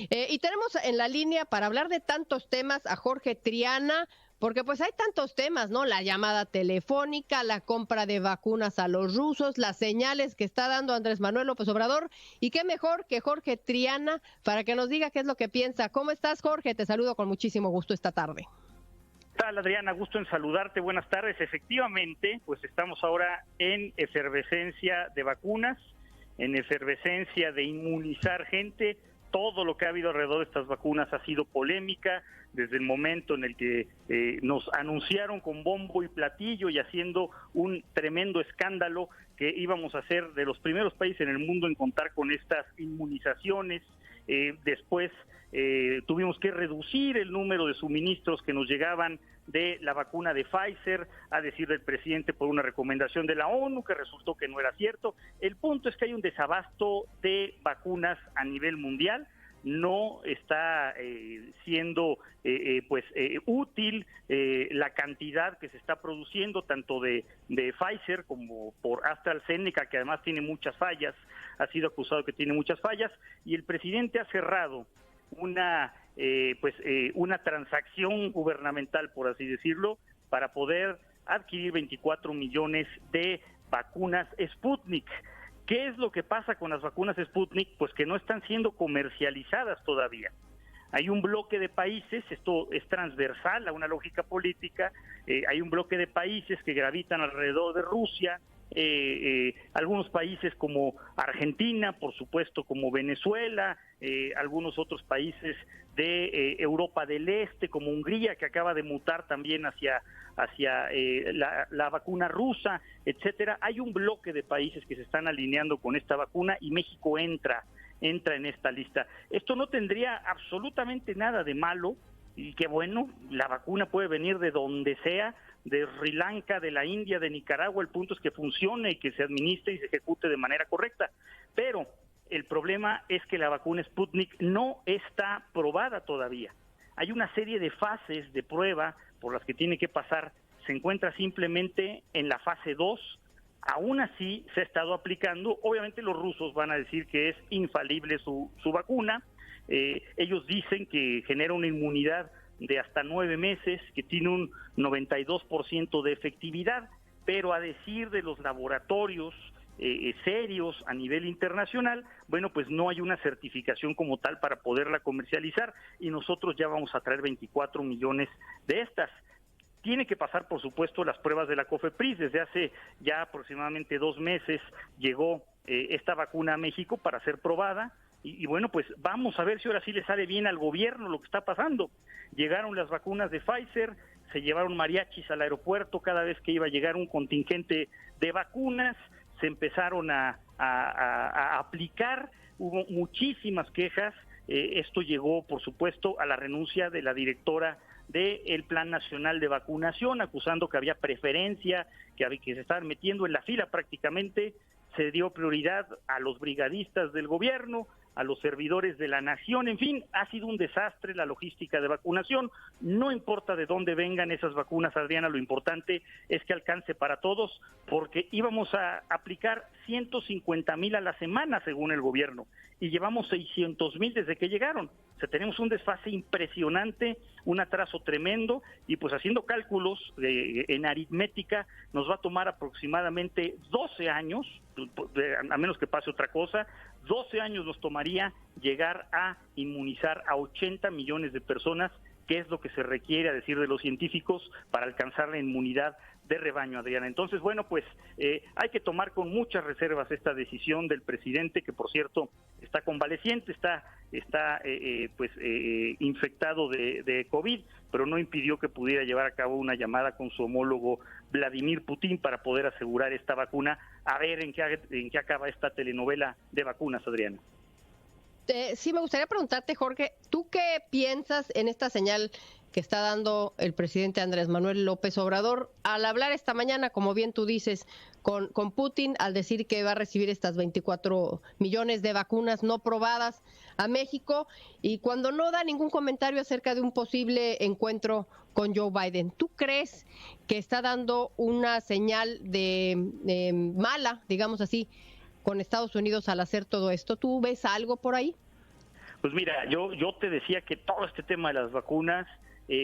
Y tenemos en la línea para hablar de tantos temas a Jorge Triana, porque pues hay tantos temas, ¿no? La llamada telefónica, la compra de vacunas a los rusos, las señales que está dando Andrés Manuel López Obrador, y qué mejor que Jorge Triana para que nos diga qué es lo que piensa. ¿Cómo estás, Jorge? Te saludo con muchísimo gusto esta tarde. ¿Qué tal, Adriana? Gusto en saludarte. Buenas tardes. Efectivamente, pues estamos ahora en efervescencia de vacunas, en efervescencia de inmunizar gente. Todo lo que ha habido alrededor de estas vacunas ha sido polémica desde el momento en el que nos anunciaron con bombo y platillo y haciendo un tremendo escándalo que íbamos a ser de los primeros países en el mundo en contar con estas inmunizaciones. Después tuvimos que reducir el número de suministros que nos llegaban de la vacuna de Pfizer, a decir del presidente por una recomendación de la ONU que resultó que no era cierto. El punto es que hay un desabasto de vacunas a nivel mundial. No está siendo útil la cantidad que se está produciendo tanto de Pfizer como por AstraZeneca, que además tiene muchas fallas, ha sido acusado que tiene muchas fallas, y el presidente ha cerrado una transacción gubernamental, por así decirlo, para poder adquirir 24 millones de vacunas Sputnik. ¿Qué es lo que pasa con las vacunas Sputnik? Pues que no están siendo comercializadas todavía. Hay un bloque de países, esto es transversal a una lógica política, hay un bloque de países que gravitan alrededor de Rusia, algunos países como Argentina, por supuesto, como Venezuela, algunos otros países de Europa del Este, como Hungría, que acaba de mutar también hacia la vacuna rusa, etcétera. Hay un bloque de países que se están alineando con esta vacuna y México entra en esta lista. Esto no tendría absolutamente nada de malo, y que bueno, la vacuna puede venir de donde sea, de Sri Lanka, de la India, de Nicaragua. El punto es que funcione y que se administre y se ejecute de manera correcta. Pero el problema es que la vacuna Sputnik no está probada todavía. Hay una serie de fases de prueba por las que tiene que pasar. Se encuentra simplemente en la fase 2. Aún así se ha estado aplicando. Obviamente los rusos van a decir que es infalible su vacuna. Ellos dicen que genera una inmunidad de hasta 9 meses, que tiene un 92% de efectividad, pero a decir de los laboratorios serios a nivel internacional, bueno, pues no hay una certificación como tal para poderla comercializar, y nosotros ya vamos a traer 24 millones de estas. Tiene que pasar, por supuesto, las pruebas de la COFEPRIS. Desde hace ya aproximadamente 2 meses llegó esta vacuna a México para ser probada. Y bueno, pues vamos a ver si ahora sí le sale bien al gobierno lo que está pasando. Llegaron las vacunas de Pfizer, se llevaron mariachis al aeropuerto cada vez que iba a llegar un contingente de vacunas, se empezaron a aplicar, hubo muchísimas quejas. Esto llegó, por supuesto, a la renuncia de la directora del Plan Nacional de Vacunación, acusando que había preferencia, que se estaban metiendo en la fila prácticamente. Se dio prioridad a los brigadistas del gobierno, a los servidores de la nación. En fin, ha sido un desastre la logística de vacunación. No importa de dónde vengan esas vacunas, Adriana, lo importante es que alcance para todos, porque íbamos a aplicar 150,000 a la semana según el gobierno, y llevamos 600,000 desde que llegaron. O sea, tenemos un desfase impresionante, un atraso tremendo, y pues haciendo cálculos en aritmética, nos va a tomar aproximadamente 12 años, a menos que pase otra cosa, 12 años nos tomaría llegar a inmunizar a 80 millones de personas, que es lo que se requiere, a decir de los científicos, para alcanzar la inmunidad de rebaño, Adriana. Entonces, bueno, pues hay que tomar con muchas reservas esta decisión del presidente, que por cierto está convaleciente, está infectado de COVID, pero no impidió que pudiera llevar a cabo una llamada con su homólogo Vladimir Putin para poder asegurar esta vacuna. A ver en qué acaba esta telenovela de vacunas, Adriana. Sí, me gustaría preguntarte, Jorge, ¿tú qué piensas en esta señal que está dando el presidente Andrés Manuel López Obrador al hablar esta mañana, como bien tú dices, con Putin, al decir que va a recibir estas 24 millones de vacunas no probadas a México, y cuando no da ningún comentario acerca de un posible encuentro con Joe Biden? ¿Tú crees que está dando una señal de mala, digamos así, con Estados Unidos al hacer todo esto? ¿Tú ves algo por ahí? Pues mira, yo te decía que todo este tema de las vacunas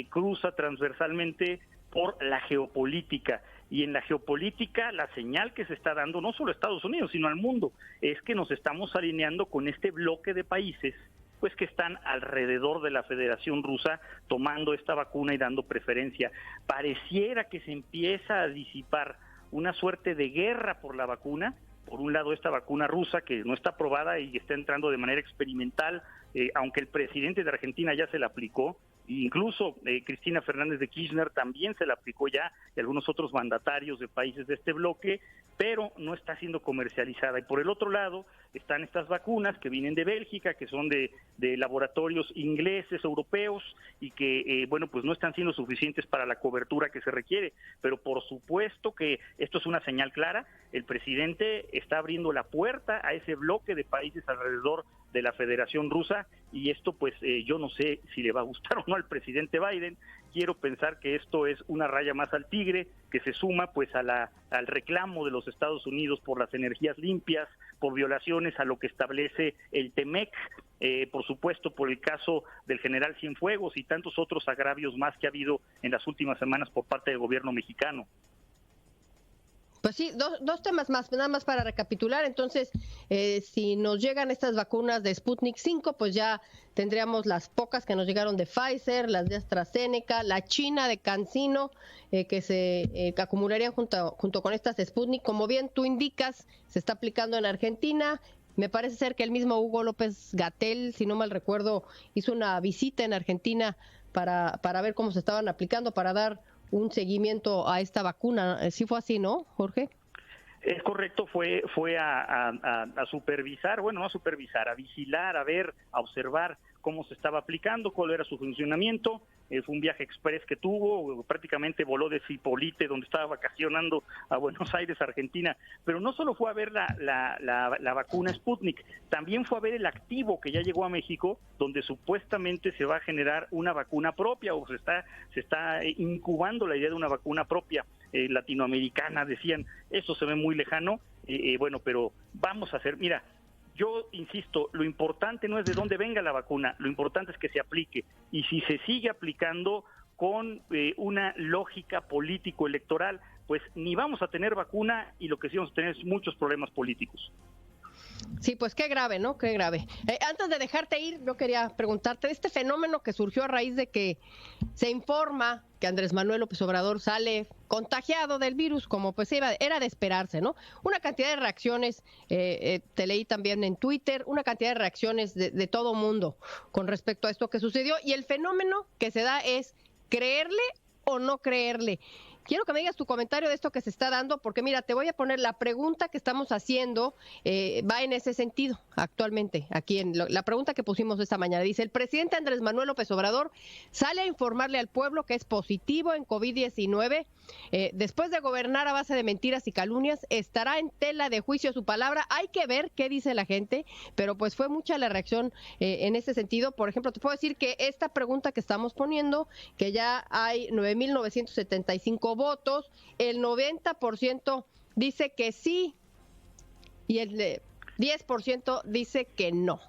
cruza transversalmente por la geopolítica. Y en la geopolítica la señal que se está dando, no solo a Estados Unidos, sino al mundo, es que nos estamos alineando con este bloque de países pues que están alrededor de la Federación Rusa tomando esta vacuna y dando preferencia. Pareciera que se empieza a disipar una suerte de guerra por la vacuna. Por un lado, esta vacuna rusa que no está aprobada y está entrando de manera experimental, aunque el presidente de Argentina ya se la aplicó, incluso Cristina Fernández de Kirchner también se la aplicó ya, y algunos otros mandatarios de países de este bloque, pero no está siendo comercializada. Y por el otro lado están estas vacunas que vienen de Bélgica, que son de laboratorios ingleses, europeos, y que, bueno, pues no están siendo suficientes para la cobertura que se requiere. Pero por supuesto que esto es una señal clara. El presidente está abriendo la puerta a ese bloque de países alrededor de la Federación Rusa, y esto pues yo no sé si le va a gustar o no al presidente Biden. Quiero pensar que esto es una raya más al tigre, que se suma pues al reclamo de los Estados Unidos por las energías limpias, por violaciones a lo que establece el TEMEC, por supuesto por el caso del general Cienfuegos y tantos otros agravios más que ha habido en las últimas semanas por parte del gobierno mexicano. Pues sí, dos temas más, nada más para recapitular. Entonces, si nos llegan estas vacunas de Sputnik 5, pues ya tendríamos las pocas que nos llegaron de Pfizer, las de AstraZeneca, la China de CanSino, que acumularían junto con estas de Sputnik. Como bien tú indicas, se está aplicando en Argentina. Me parece ser que el mismo Hugo López-Gatell, si no mal recuerdo, hizo una visita en Argentina para ver cómo se estaban aplicando, para dar un seguimiento a esta vacuna. Sí fue así, ¿no, Jorge? Es correcto, fue a supervisar, bueno, no a supervisar, a vigilar, a ver, a observar cómo se estaba aplicando, cuál era su funcionamiento. Fue un viaje express que tuvo, prácticamente voló de Zipolite, donde estaba vacacionando, a Buenos Aires, Argentina. Pero no solo fue a ver la vacuna Sputnik, también fue a ver el activo que ya llegó a México, donde supuestamente se va a generar una vacuna propia, o se está incubando la idea de una vacuna propia latinoamericana. Decían, eso se ve muy lejano, bueno, pero vamos a hacer, mira, yo insisto, lo importante no es de dónde venga la vacuna, lo importante es que se aplique, y si se sigue aplicando con una lógica político-electoral, pues ni vamos a tener vacuna, y lo que sí vamos a tener es muchos problemas políticos. Sí, pues qué grave, ¿no? Qué grave. Antes de dejarte ir, yo quería preguntarte, este fenómeno que surgió a raíz de que se informa que Andrés Manuel López Obrador sale contagiado del virus, como pues era de esperarse, ¿no? Una cantidad de reacciones, te leí también en Twitter, una cantidad de reacciones de todo mundo con respecto a esto que sucedió, y el fenómeno que se da es creerle o no creerle. Quiero que me digas tu comentario de esto que se está dando, porque mira, te voy a poner la pregunta que estamos haciendo, va en ese sentido actualmente, aquí en la pregunta que pusimos esta mañana. Dice, el presidente Andrés Manuel López Obrador sale a informarle al pueblo que es positivo en COVID-19. Después de gobernar a base de mentiras y calumnias, estará en tela de juicio su palabra. Hay que ver qué dice la gente, pero pues fue mucha la reacción en ese sentido. Por ejemplo, te puedo decir que esta pregunta que estamos poniendo, que ya hay 9,975 votos, el 90% dice que sí y el 10% dice que no.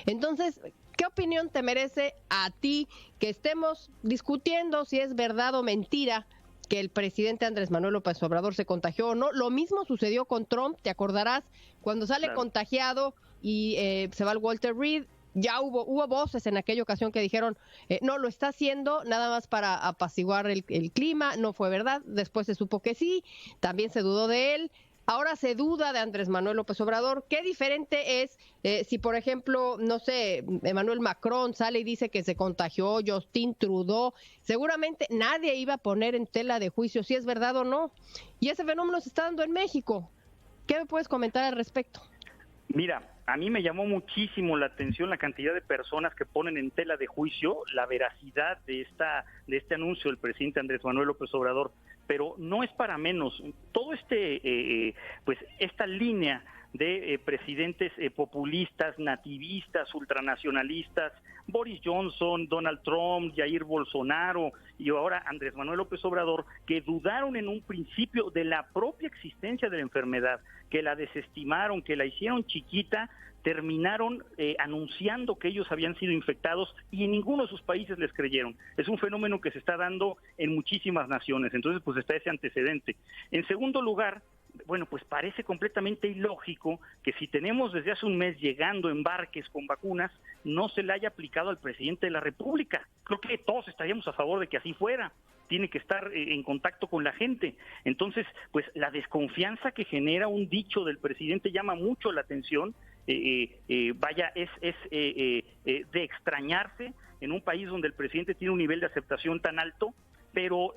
Entonces, ¿qué opinión te merece a ti que estemos discutiendo si es verdad o mentira que el presidente Andrés Manuel López Obrador se contagió o no? Lo mismo sucedió con Trump, te acordarás, cuando sale contagiado y se va al Walter Reed. Ya hubo voces en aquella ocasión que dijeron, no, lo está haciendo nada más para apaciguar el clima, no fue verdad. Después se supo que sí, también se dudó de él. Ahora se duda de Andrés Manuel López Obrador. ¿Qué diferente es si, por ejemplo, no sé, Emmanuel Macron sale y dice que se contagió, Justin Trudeau? Seguramente nadie iba a poner en tela de juicio si es verdad o no. Y ese fenómeno se está dando en México. ¿Qué me puedes comentar al respecto? Mira, a mí me llamó muchísimo la atención la cantidad de personas que ponen en tela de juicio la veracidad de este anuncio del presidente Andrés Manuel López Obrador, pero no es para menos. Todo pues esta línea de presidentes populistas, nativistas, ultranacionalistas, Boris Johnson, Donald Trump, Jair Bolsonaro y ahora Andrés Manuel López Obrador, que dudaron en un principio de la propia existencia de la enfermedad, que la desestimaron, que la hicieron chiquita, terminaron anunciando que ellos habían sido infectados y en ninguno de sus países les creyeron. Es un fenómeno que se está dando en muchísimas naciones, entonces pues está ese antecedente. En segundo lugar, bueno, pues parece completamente ilógico que si tenemos desde hace un mes llegando embarques con vacunas, no se le haya aplicado al presidente de la República. Creo que todos estaríamos a favor de que así fuera. Tiene que estar en contacto con la gente. Entonces, pues la desconfianza que genera un dicho del presidente llama mucho la atención. Vaya, es de extrañarse en un país donde el presidente tiene un nivel de aceptación tan alto, pero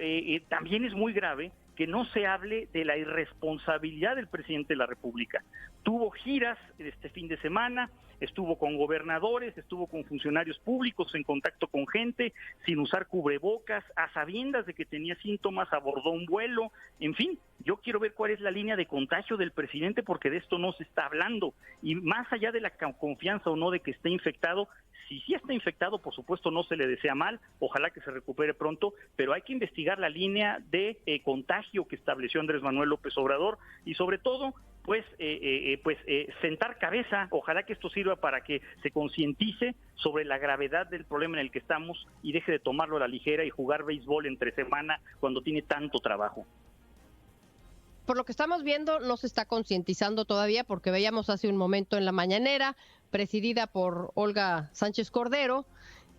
también es muy grave que no se hable de la irresponsabilidad del presidente de la República. Tuvo giras este fin de semana, estuvo con gobernadores, estuvo con funcionarios públicos en contacto con gente, sin usar cubrebocas, a sabiendas de que tenía síntomas, abordó un vuelo, en fin, yo quiero ver cuál es la línea de contagio del presidente porque de esto no se está hablando. Y más allá de la confianza o no de que esté infectado, si sí está infectado, por supuesto no se le desea mal, ojalá que se recupere pronto, pero hay que investigar la línea de contagio que estableció Andrés Manuel López Obrador y sobre todo, pues sentar cabeza, ojalá que esto sirva para que se concientice sobre la gravedad del problema en el que estamos y deje de tomarlo a la ligera y jugar béisbol entre semana cuando tiene tanto trabajo. Por lo que estamos viendo, no se está concientizando todavía porque veíamos hace un momento en la mañanera, presidida por Olga Sánchez Cordero,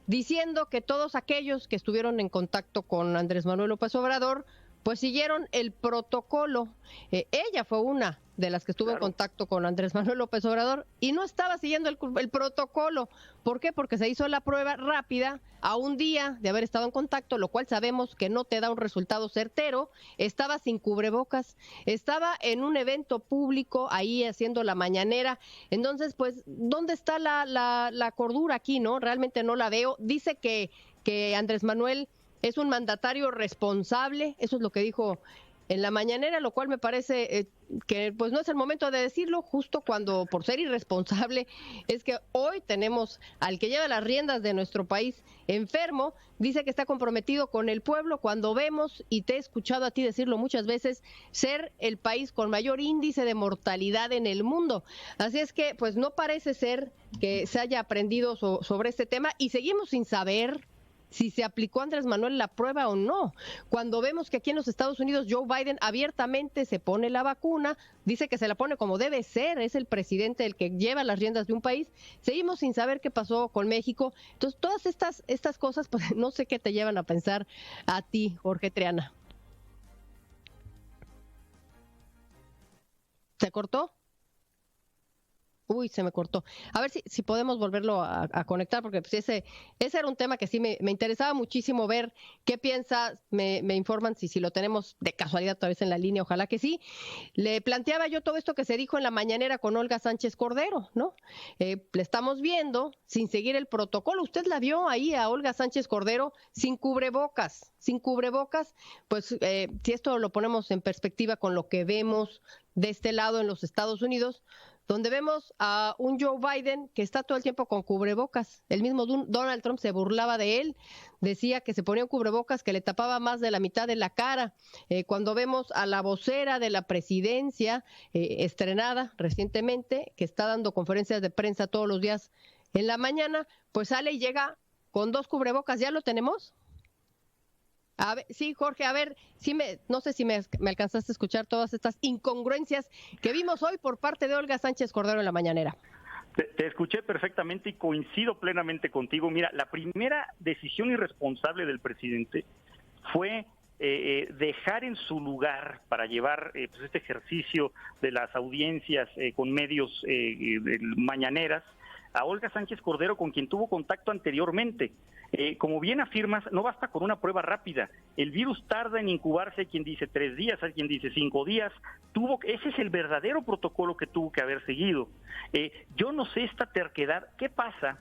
diciendo que todos aquellos que estuvieron en contacto con Andrés Manuel López Obrador, pues siguieron el protocolo. Ella fue una de las que estuvo en contacto con Andrés Manuel López Obrador y no estaba siguiendo el protocolo. ¿Por qué? Porque se hizo la prueba rápida a un día de haber estado en contacto, lo cual sabemos que no te da un resultado certero. Estaba sin cubrebocas, estaba en un evento público ahí haciendo la mañanera. Entonces, pues, ¿dónde está la cordura aquí, no? Realmente no la veo. Dice que Andrés Manuel es un mandatario responsable, eso es lo que dijo en la mañanera, lo cual me parece que pues no es el momento de decirlo, justo cuando por ser irresponsable es que hoy tenemos al que lleva las riendas de nuestro país enfermo, dice que está comprometido con el pueblo, cuando vemos, y te he escuchado a ti decirlo muchas veces, ser el país con mayor índice de mortalidad en el mundo. Así es que pues no parece ser que se haya aprendido sobre este tema y seguimos sin saber si se aplicó a Andrés Manuel la prueba o no. Cuando vemos que aquí en los Estados Unidos Joe Biden abiertamente se pone la vacuna, dice que se la pone como debe ser, es el presidente el que lleva las riendas de un país, seguimos sin saber qué pasó con México. Entonces, todas estas cosas, pues no sé qué te llevan a pensar a ti, Jorge Triana. ¿Se cortó? Uy, se me cortó. A ver si podemos volverlo a conectar, porque pues ese era un tema que sí me interesaba muchísimo ver qué piensa. Me informan si lo tenemos de casualidad otra vez en la línea, ojalá que sí. Le planteaba yo todo esto que se dijo en la mañanera con Olga Sánchez Cordero, ¿no? Le estamos viendo sin seguir el protocolo. Usted la vio ahí a Olga Sánchez Cordero sin cubrebocas, pues si esto lo ponemos en perspectiva con lo que vemos de este lado en los Estados Unidos, donde vemos a un Joe Biden que está todo el tiempo con cubrebocas. El mismo Donald Trump se burlaba de él, decía que se ponía un cubrebocas que le tapaba más de la mitad de la cara. Cuando vemos a la vocera de la presidencia, estrenada recientemente, que está dando conferencias de prensa todos los días en la mañana, pues sale y llega con 2 cubrebocas. ¿Ya lo tenemos? A ver, sí, Jorge, a ver, no sé si me alcanzaste a escuchar todas estas incongruencias que vimos hoy por parte de Olga Sánchez Cordero en la mañanera. Te escuché perfectamente y coincido plenamente contigo. Mira, la primera decisión irresponsable del presidente fue dejar en su lugar para llevar pues este ejercicio de las audiencias con medios mañaneras a Olga Sánchez Cordero, con quien tuvo contacto anteriormente. Como bien afirmas, no basta con una prueba rápida. El virus tarda en incubarse, hay quien dice 3 días, hay quien dice 5 días. Ese es el verdadero protocolo que tuvo que haber seguido. Yo no sé esta terquedad. ¿Qué pasa,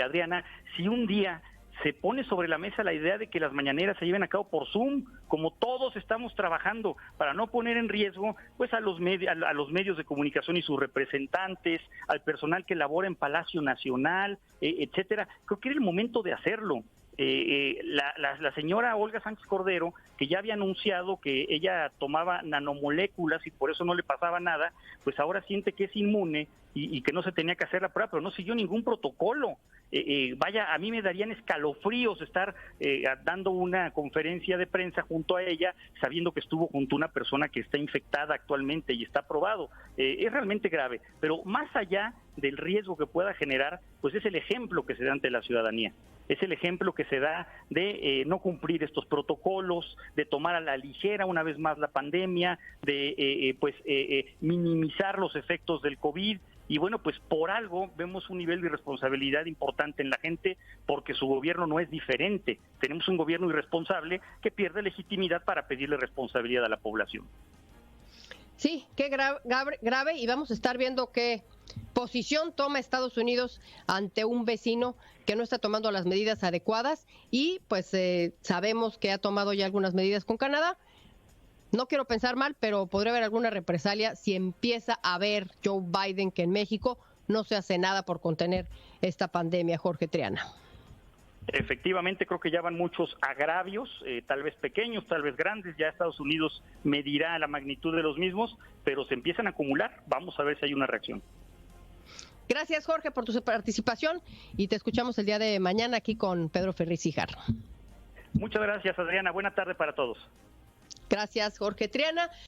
Adriana, si un día se pone sobre la mesa la idea de que las mañaneras se lleven a cabo por Zoom, como todos estamos trabajando, para no poner en riesgo pues a los medios de comunicación y sus representantes, al personal que labora en Palacio Nacional, etcétera? Creo que era el momento de hacerlo. la señora Olga Sánchez Cordero, que ya había anunciado que ella tomaba nanomoléculas y por eso no le pasaba nada, pues ahora siente que es inmune y que no se tenía que hacer la prueba, pero no siguió ningún protocolo. Vaya, a mí me darían escalofríos estar dando una conferencia de prensa junto a ella, sabiendo que estuvo junto a una persona que está infectada actualmente y está probado. Es realmente grave, pero más allá del riesgo que pueda generar, pues es el ejemplo que se da ante la ciudadanía. Es el ejemplo que se da de no cumplir estos protocolos, de tomar a la ligera una vez más la pandemia, de minimizar los efectos del COVID. Y bueno, pues por algo vemos un nivel de irresponsabilidad importante en la gente, porque su gobierno no es diferente. Tenemos un gobierno irresponsable que pierde legitimidad para pedirle responsabilidad a la población. Sí, qué grave, y vamos a estar viendo qué posición toma Estados Unidos ante un vecino que no está tomando las medidas adecuadas, y pues sabemos que ha tomado ya algunas medidas con Canadá. No quiero pensar mal, pero podría haber alguna represalia si empieza a ver Joe Biden que en México no se hace nada por contener esta pandemia, Jorge Triana. Efectivamente, creo que ya van muchos agravios, tal vez pequeños, tal vez grandes, ya Estados Unidos medirá la magnitud de los mismos, pero se empiezan a acumular. Vamos a ver si hay una reacción. Gracias, Jorge, por tu participación, y te escuchamos el día de mañana aquí con Pedro Ferriz Hijar. Muchas gracias, Adriana. Buena tarde para todos. Gracias, Jorge Triana.